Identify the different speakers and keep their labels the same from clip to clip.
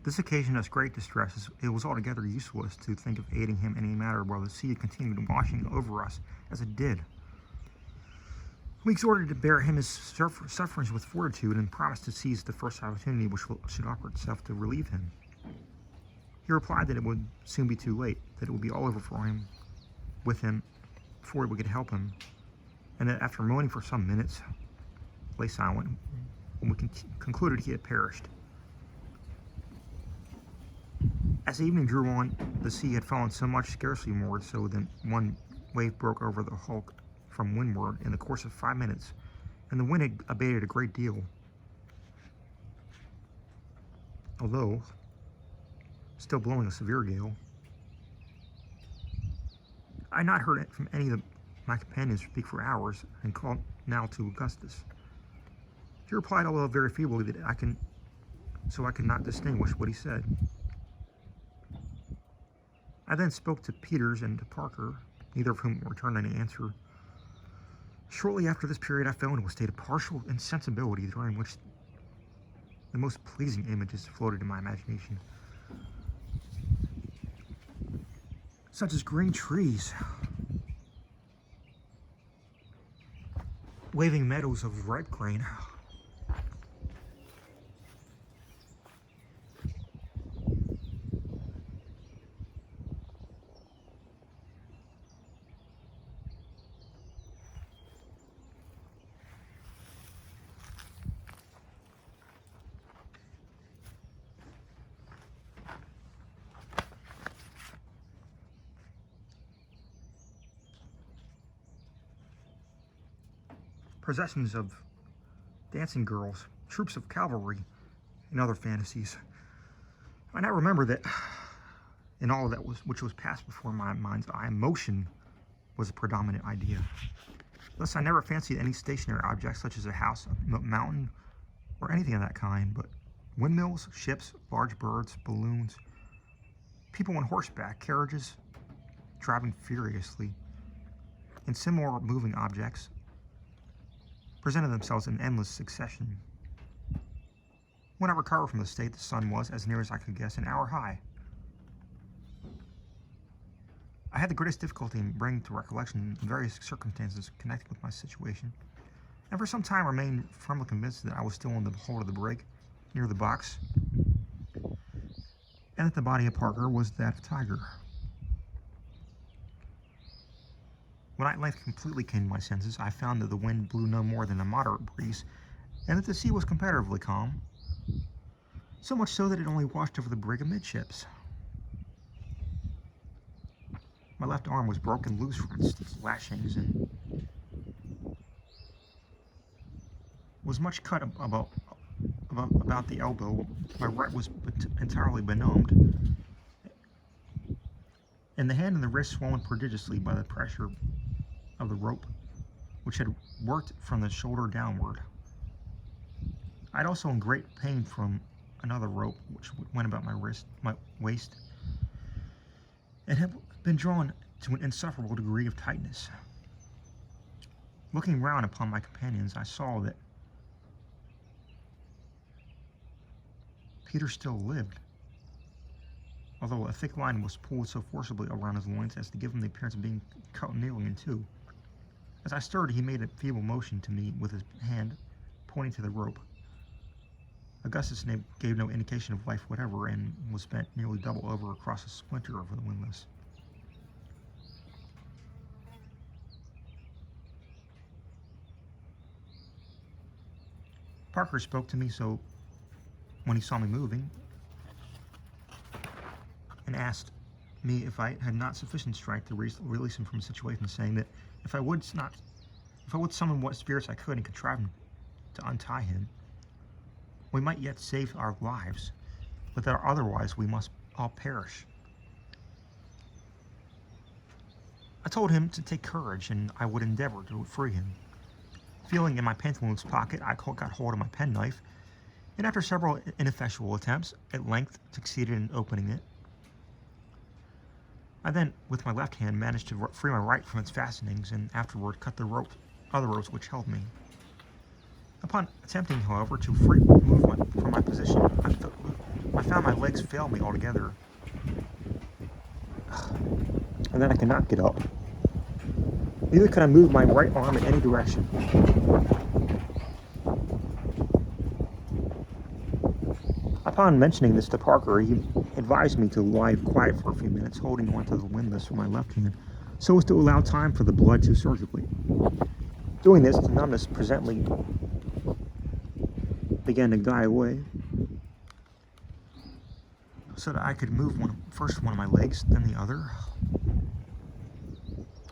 Speaker 1: This occasioned us great distress, as it was altogether useless to think of aiding him in any matter while the sea continued washing over us as it did. We exhorted to bear him his sufferings with fortitude and promised to seize the first opportunity which should offer itself to relieve him. He replied that it would soon be too late, that it would be all over for him, with him, before we could help him, and that after moaning for some minutes, lay silent, when we concluded he had perished. As the evening drew on, the sea had fallen so much, scarcely more so than one wave broke over the hulk from windward in the course of 5 minutes, and the wind had abated a great deal, although still blowing a severe gale. I had not heard it from any of my companions speak for hours, and called now to Augustus. He replied, although very feebly, that I could not distinguish what he said. I then spoke to Peters and to Parker, neither of whom returned any answer. Shortly after this period, I fell into a state of partial insensibility, during which the most pleasing images floated in my imagination, such as green trees, waving meadows of ripe grain, processions of dancing girls, troops of cavalry, and other fantasies. I now remember that in all of that which was passed before my mind's eye, motion was a predominant idea. Thus, I never fancied any stationary object, such as a house, a mountain, or anything of that kind, but windmills, ships, large birds, balloons, people on horseback, carriages driving furiously, and similar moving objects presented themselves in endless succession. When I recovered from the state, the sun was, as near as I could guess, an hour high. I had the greatest difficulty in bringing to recollection the various circumstances connected with my situation, and for some time remained firmly convinced that I was still in the hold of the brig, near the box, and that the body of Parker was that of Tiger. When I at length completely came to my senses, I found that the wind blew no more than a moderate breeze, and that the sea was comparatively calm, so much so that it only washed over the brig amidships. My left arm was broken loose from its lashings, and was much cut about the elbow. My right was entirely benumbed, and the hand and the wrist swollen prodigiously by the pressure of the rope, which had worked from the shoulder downward. I had also in great pain from another rope which went about my waist, and had been drawn to an insufferable degree of tightness. Looking round upon my companions, I saw that Peter still lived, although a thick line was pulled so forcibly around his loins as to give him the appearance of being cut nearly in two. As I stirred, he made a feeble motion to me with his hand, pointing to the rope. Augustus gave no indication of life whatever, and was bent nearly double over across a splinter of the windlass. Parker spoke to me when he saw me moving, and asked me if I had not sufficient strength to release him from a situation, saying that if I would summon what spirits I could and contrive to untie him, we might yet save our lives, but that otherwise we must all perish. I told him to take courage, and I would endeavor to free him. Feeling in my pantaloons pocket, I got hold of my penknife, and after several ineffectual attempts, at length succeeded in opening it. I then, with my left hand, managed to free my right from its fastenings, and afterward cut the other ropes which held me. Upon attempting, however, to move from my position, I I found my legs failed me altogether. And then I could not get up. Neither could I move my right arm in any direction. Upon mentioning this to Parker, he advised me to lie quiet for a few minutes, holding onto the windlass with my left hand, so as to allow time for the blood to circulate. Doing this, the numbness presently began to die away, so that I could move first one of my legs, then the other.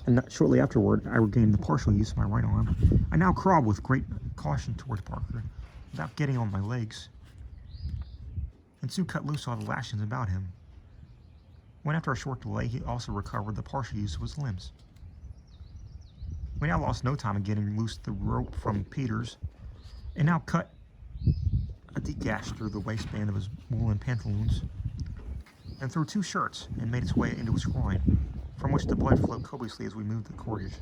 Speaker 1: And shortly afterward, I regained the partial use of my right arm. I now crawled with great caution towards Parker, without getting on my legs, and soon cut loose all the lashings about him. When after a short delay, he also recovered the partial use of his limbs. We now lost no time in getting loose the rope from Peter's, and now cut a deep gash through the waistband of his woolen pantaloons, and through 2 shirts, and made its way into his groin, from which the blood flowed copiously as we moved the cordage.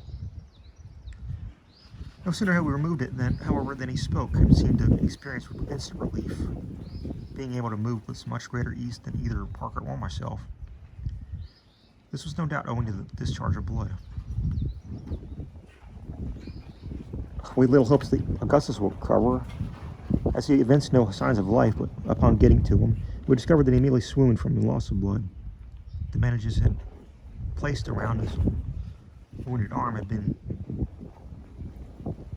Speaker 1: No sooner had we removed it, however, than he spoke, and seemed to experience instant relief, being able to move with much greater ease than either Parker or myself. This was no doubt owing to the discharge of blood. We little hopes that Augustus will recover, as he evinced no signs of life, but upon getting to him, we discovered that he immediately swooned from the loss of blood. The bandages had placed around his wounded arm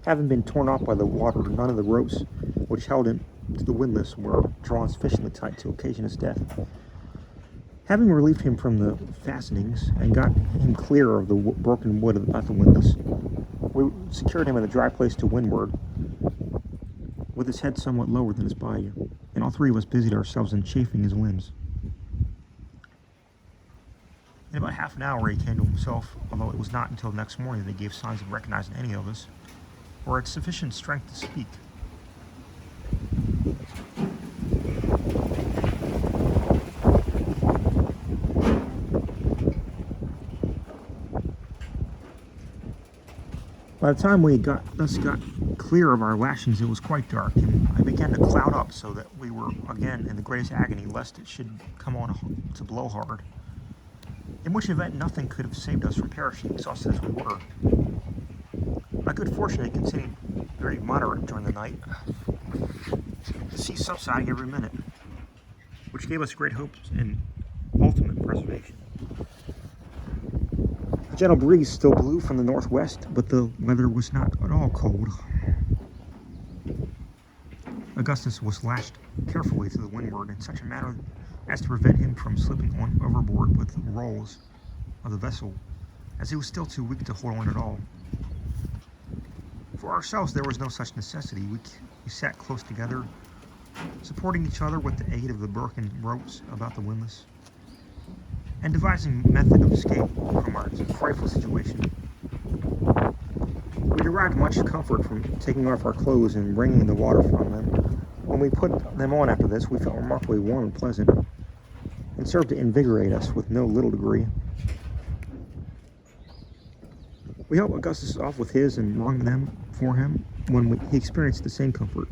Speaker 1: having been torn off by the water. None of the ropes which held him to the windlass were drawn sufficiently tight to occasion his death. Having relieved him from the fastenings and got him clear of the broken wood about the windlass, we secured him in a dry place to windward, with his head somewhat lower than his body, and all 3 of us busied ourselves in chafing his limbs. In about half an hour he came to himself, although it was not until the next morning that he gave signs of recognizing any of us, or had sufficient strength to speak. By the time we thus got clear of our lashings, it was quite dark, and I began to cloud up so that we were again in the greatest agony lest it should come on to blow hard, in which event nothing could have saved us from perishing, exhausted as we were. By good fortune, it continued very moderate during the night, the sea subsiding every minute, which gave us great hopes in ultimate preservation. A gentle breeze still blew from the northwest, but the weather was not at all cold. Augustus was lashed carefully to the windward in such a manner as to prevent him from slipping overboard with the rolls of the vessel, as he was still too weak to hold on at all. For ourselves, there was no such necessity. We sat close together, supporting each other with the aid of the broken ropes about the windlass, and devising a method of escape from our frightful situation. We derived much comfort from taking off our clothes and wringing the water from them. When we put them on after this, we felt remarkably warm and pleasant, and served to invigorate us with no little degree. We helped Augustus off with his and wrung them for him when he experienced the same comfort.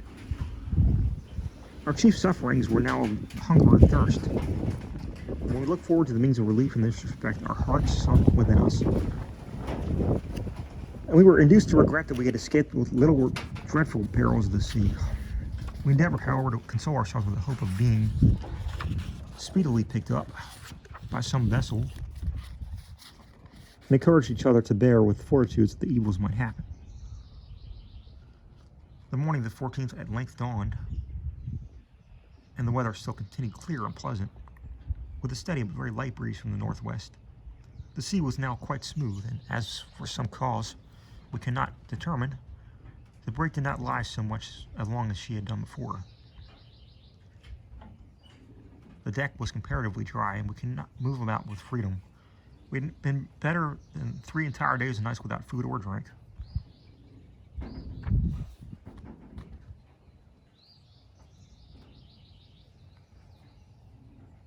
Speaker 1: Our chief sufferings were now hunger and thirst. When we looked forward to the means of relief in this respect, our hearts sunk within us, and we were induced to regret that we had escaped with little dreadful perils of the sea. We endeavored, however, to console ourselves with the hope of being speedily picked up by some vessel, and encouraged each other to bear with fortitude that the evils might happen. The morning of the 14th at length dawned, and the weather still continued clear and pleasant, with a steady but very light breeze from the northwest. The sea was now quite smooth, and as for some cause we cannot determine, the brig did not lie so much as long as she had done before. The deck was comparatively dry, and we could not move about with freedom. We had been better than 3 entire days and nights without food or drink.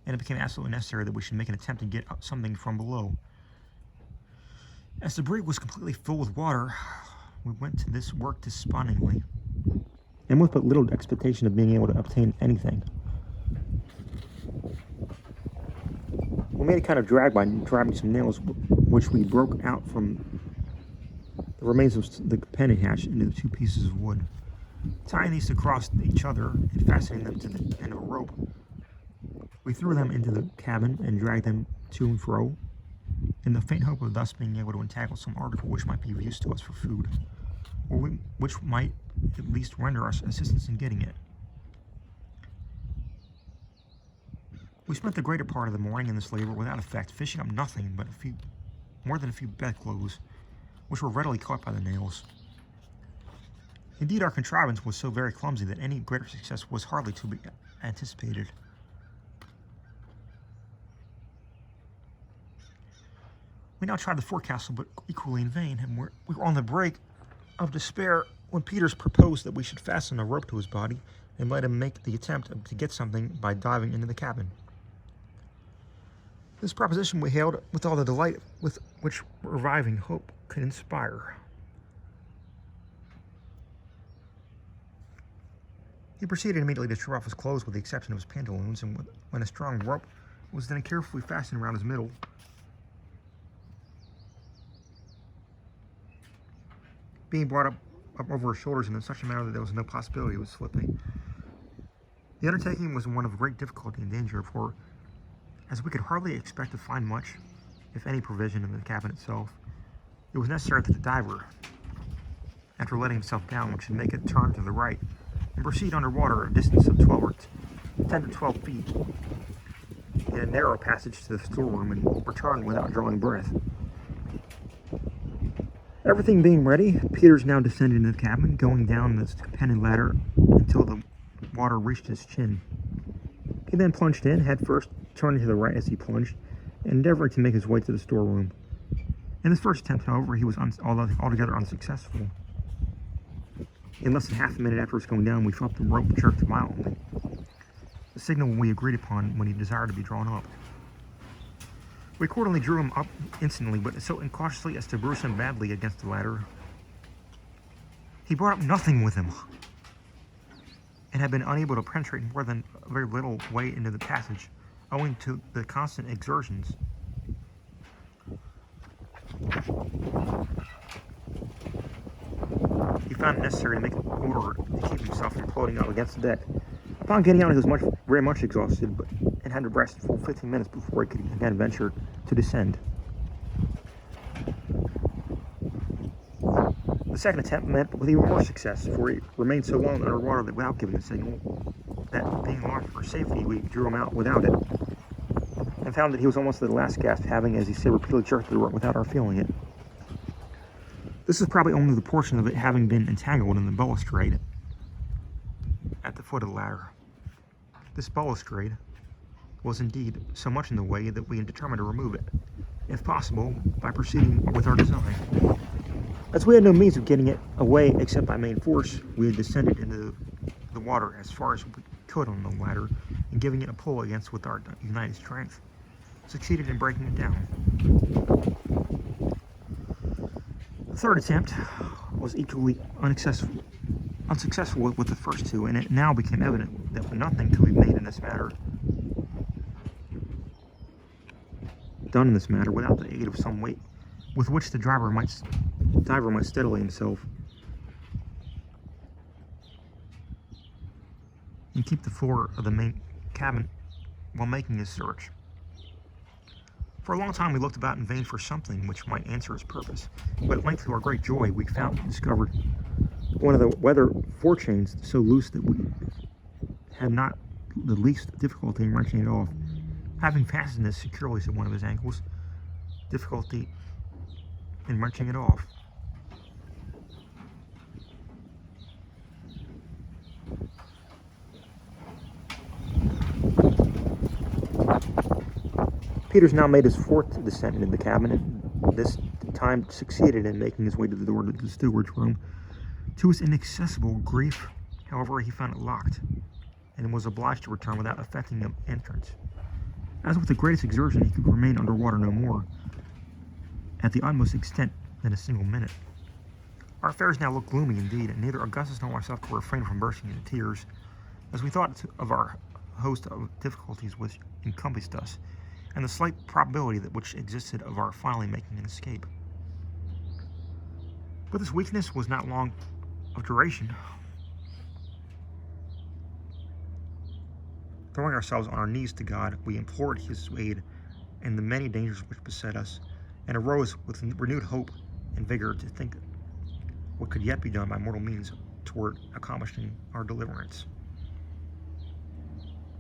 Speaker 1: And it became absolutely necessary that we should make an attempt to get something from below. As the brig was completely filled with water, we went to this work despondingly, and with but little expectation of being able to obtain anything. We made a kind of drag by driving some nails, which we broke out from the remains of the companion hatch into the 2 pieces of wood. Tying these across each other and fastening them to the end of a rope, we threw them into the cabin and dragged them to and fro, in the faint hope of thus being able to entangle some article which might be of use to us for food, or which might at least render us assistance in getting it. We spent the greater part of the morning in this labor without effect, fishing up nothing but more than a few bedclothes, which were readily caught by the nails. Indeed, our contrivance was so very clumsy that any greater success was hardly to be anticipated. We now tried the forecastle, but equally in vain, and we were on the brink of despair when Peters proposed that we should fasten a rope to his body and let him make the attempt to get something by diving into the cabin. This proposition we hailed with all the delight with which reviving hope could inspire. He proceeded immediately to strip off his clothes with the exception of his pantaloons, and when a strong rope was then carefully fastened around his middle, being brought up over his shoulders in such a manner that there was no possibility of slipping. The undertaking was one of great difficulty and danger, for as we could hardly expect to find much, if any, provision in the cabin itself, it was necessary that the diver, after letting himself down, should make a turn to the right and proceed underwater a distance of 10 to 12 feet in a narrow passage to the storeroom and return without drawing breath. Everything being ready, Peters now descended into the cabin, going down the companion ladder until the water reached his chin. He then plunged in, head first, turning to the right as he plunged, and endeavoring to make his way to the storeroom. In this first attempt, however, he was altogether unsuccessful. In less than half a minute after his going down, we felt the rope jerked violently, the signal we agreed upon when he desired to be drawn up. We accordingly drew him up instantly, but so incautiously as to bruise him badly against the ladder. He brought up nothing with him, and had been unable to penetrate more than a very little way into the passage, owing to the constant exertions. He found it necessary to make an order to keep himself from floating up against the deck. Upon getting out, he was very much exhausted, and had to rest full 15 minutes before he could again venture to descend. The second attempt met with even more success, for he remained so long underwater that without giving a signal, that being alarmed for safety, we drew him out without it, and found that he was almost at the last gasp, having, as he said, repeatedly jerked the rope without our feeling it. This is probably only the portion of it having been entangled in the balustrade at the foot of the ladder. This balustrade was indeed so much in the way that we determined to remove it, if possible, by proceeding with our design. As we had no means of getting it away except by main force, we had descended into the water as far as we could on the ladder, and giving it a pull against with our united strength, succeeded in breaking it down. The third attempt was equally unsuccessful with the first two, and it now became evident that nothing could be made in this matter, done in this matter, without the aid of some weight with which the diver might steadily himself and keep the floor of the main cabin while making his search. For a long time we looked about in vain for something which might answer his purpose, but at length, to our great joy, we discovered one of the weather forechains so loose that we had not the least difficulty in wrenching it off. Having fastened this securely to one of his ankles, difficulty in wrenching it off. Peters now made his fourth descent into the cabin, and this time succeeded in making his way to the door to the steward's room. To his inaccessible grief, however, he found it locked, and was obliged to return without effecting an entrance. As with the greatest exertion, he could remain underwater no more, at the utmost extent, than a single minute. Our affairs now looked gloomy indeed, and neither Augustus nor myself could refrain from bursting into tears, as we thought of our host of difficulties which encompassed us, and the slight probability that which existed of our finally making an escape. But this weakness was not long of duration. Throwing ourselves on our knees to God, we implored His aid in the many dangers which beset us, and arose with renewed hope and vigor to think what could yet be done by mortal means toward accomplishing our deliverance.